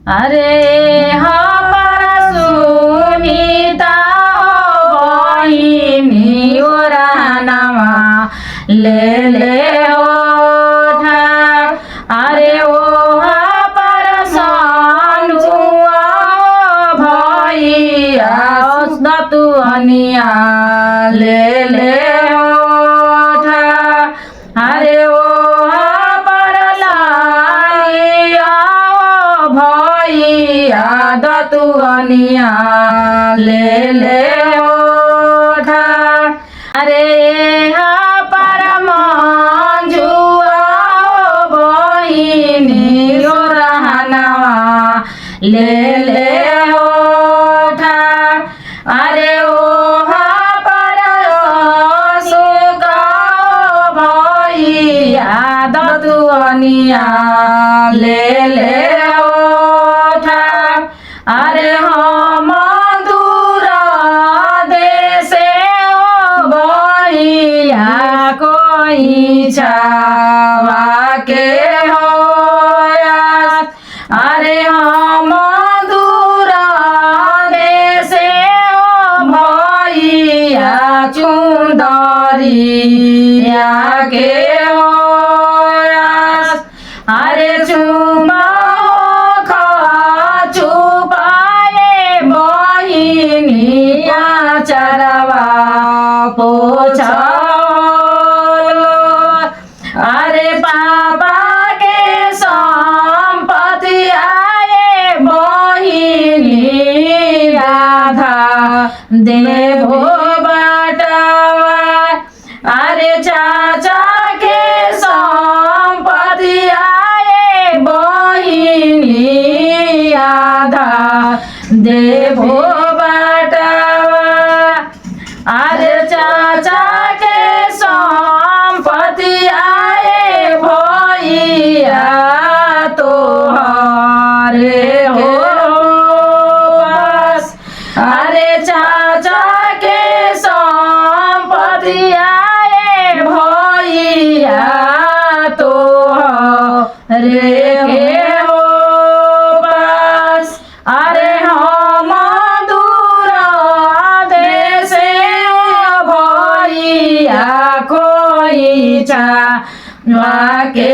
अरे हमार सुनीता बहिनी ओरानामा ले ले ओठा अरे ओ पर सानुआ भैया दतु अनिया ले ले ओठा अरे ओ पर लालिया भैया दतु अनिया ले ले ओठा अरे पर मंजुआ बहिनी ओरानावा ले ले ओठा अरे ओ पर सुका भैया दतु अनिया ले ले ओठा अरे हम दूर देशे ओ भैया कोई छावा के होया अरे हम दूर देशे ओ भैया चुंदरिया के होया अरे चुमा छुपाए बहिनिया चरवा पोछा अरे पापा के संपत्ति आए बहिनी राधा देवो बटवा अरे चाचा के संपत्ति आए बहिनी राधा देवो बटवा अरे चाचा के संपत्ति आए भैया तोहरे हो बस अरे चाचा के संपत्ति आए भैया तोहरे हो बस अरे हम दूर देशे भैया कोई छा के